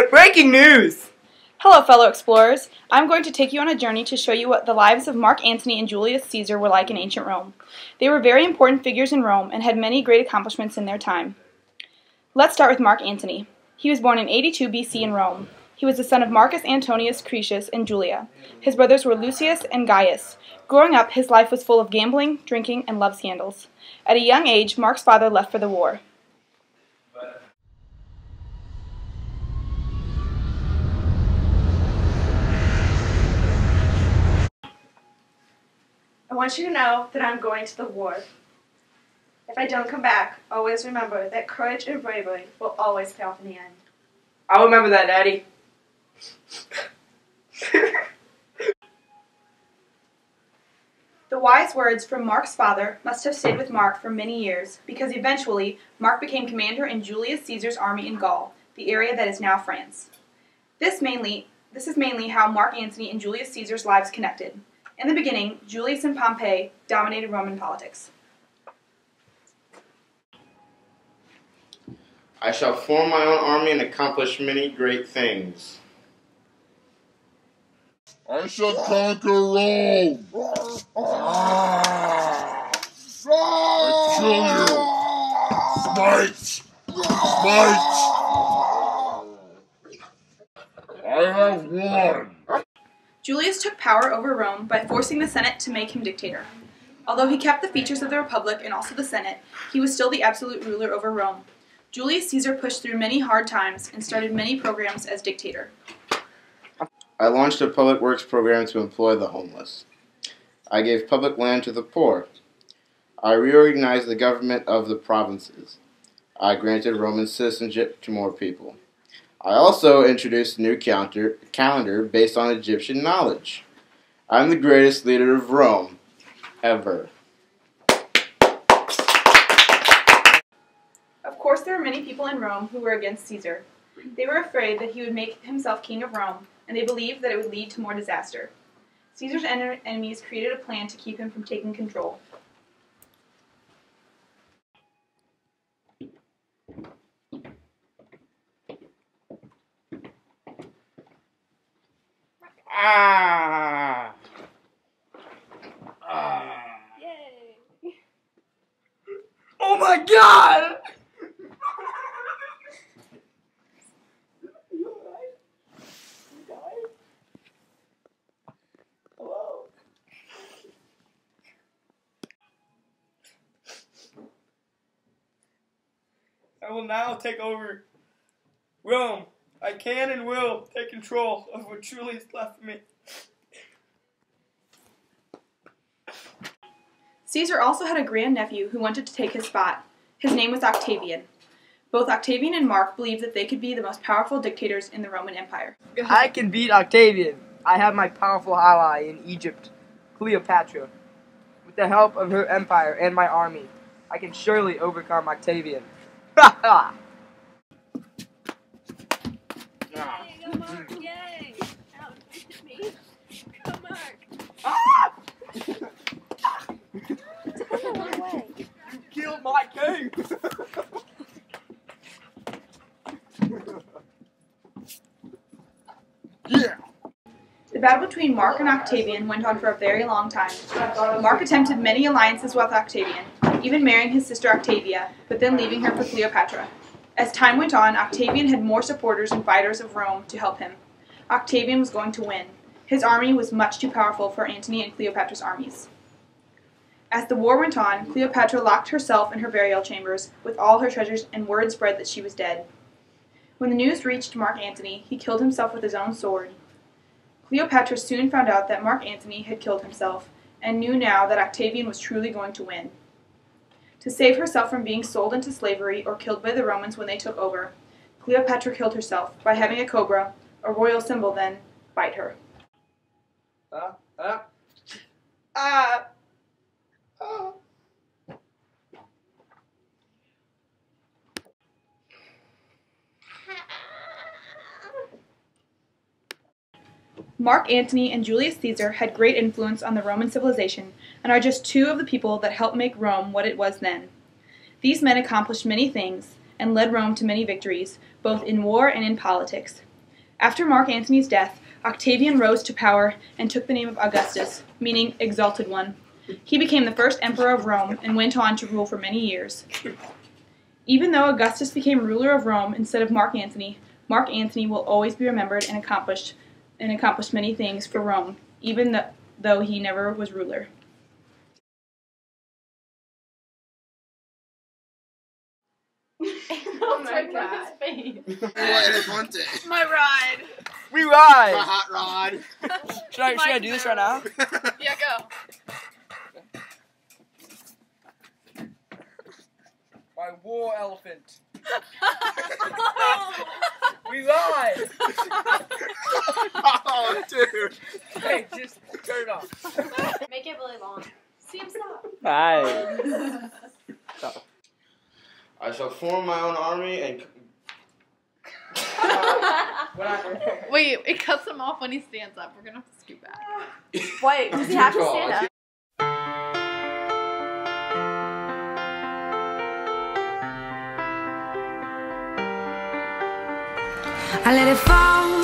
Breaking news! Hello, fellow explorers. I'm going to take you on a journey to show you what the lives of Mark Antony and Julius Caesar were like in ancient Rome. They were very important figures in Rome and had many great accomplishments in their time. Let's start with Mark Antony. He was born in 82 BC in Rome. He was the son of Marcus Antonius Cretius and Julia. His brothers were Lucius and Gaius. Growing up, his life was full of gambling, drinking, and love scandals. At a young age, Mark's father left for the war. I want you to know that I'm going to the war. If I don't come back, always remember that courage and bravery will always pay off in the end. I'll remember that, Daddy. The wise words from Mark's father must have stayed with Mark for many years, because eventually Mark became commander in Julius Caesar's army in Gaul, the area that is now France. This is mainly how Mark Antony and Julius Caesar's lives connected. In the beginning, Julius and Pompey dominated Roman politics. I shall form my own army and accomplish many great things. I shall conquer Rome. I kill you. Smite. I have won. Julius took power over Rome by forcing the Senate to make him dictator. Although he kept the features of the Republic and also the Senate, he was still the absolute ruler over Rome. Julius Caesar pushed through many hard times and started many programs as dictator. I launched a public works program to employ the homeless. I gave public land to the poor. I reorganized the government of the provinces. I granted Roman citizenship to more people. I also introduced a new calendar based on Egyptian knowledge. I'm the greatest leader of Rome ever. Of course, there were many people in Rome who were against Caesar. They were afraid that he would make himself king of Rome, and they believed that it would lead to more disaster. Caesar's enemies created a plan to keep him from taking control. Yay! Oh my God! Hello? I will now take over Rome. I can and will take control of what truly is left of me. Caesar also had a grandnephew who wanted to take his spot. His name was Octavian. Both Octavian and Mark believed that they could be the most powerful dictators in the Roman Empire. I can beat Octavian. I have my powerful ally in Egypt, Cleopatra. With the help of her empire and my army, I can surely overcome Octavian. Ha ha! Yay, go Mark! Yay! Ow, you hit me. Go Mark! Ah! One way. You killed my king! Yeah. The battle between Mark and Octavian went on for a very long time. Mark attempted many alliances with Octavian, even marrying his sister Octavia, but then leaving her for Cleopatra. As time went on, Octavian had more supporters and fighters of Rome to help him. Octavian was going to win. His army was much too powerful for Antony and Cleopatra's armies. As the war went on, Cleopatra locked herself in her burial chambers with all her treasures, and word spread that she was dead. When the news reached Mark Antony, he killed himself with his own sword. Cleopatra soon found out that Mark Antony had killed himself, and knew now that Octavian was truly going to win. To save herself from being sold into slavery or killed by the Romans when they took over, Cleopatra killed herself by having a cobra, a royal symbol then, bite her. Mark Antony and Julius Caesar had great influence on the Roman civilization and are just two of the people that helped make Rome what it was then. These men accomplished many things, and led Rome to many victories, both in war and in politics. After Mark Antony's death, Octavian rose to power and took the name of Augustus, meaning exalted one. He became the first emperor of Rome and went on to rule for many years. Even though Augustus became ruler of Rome instead of Mark Antony will always be remembered and accomplished many things for Rome, even though he never was ruler. Oh my god. My ride. We ride! hot rod. Should I do this right now? Yeah, go. My war elephant. We ride! Oh, dude. Hey, just turn it off. Make it really long. See him stop. Bye. I shall form my own army and. Wait, it cuts him off when he stands up. We're gonna have to scoot back. Wait, does he have to stand up? I let it fall.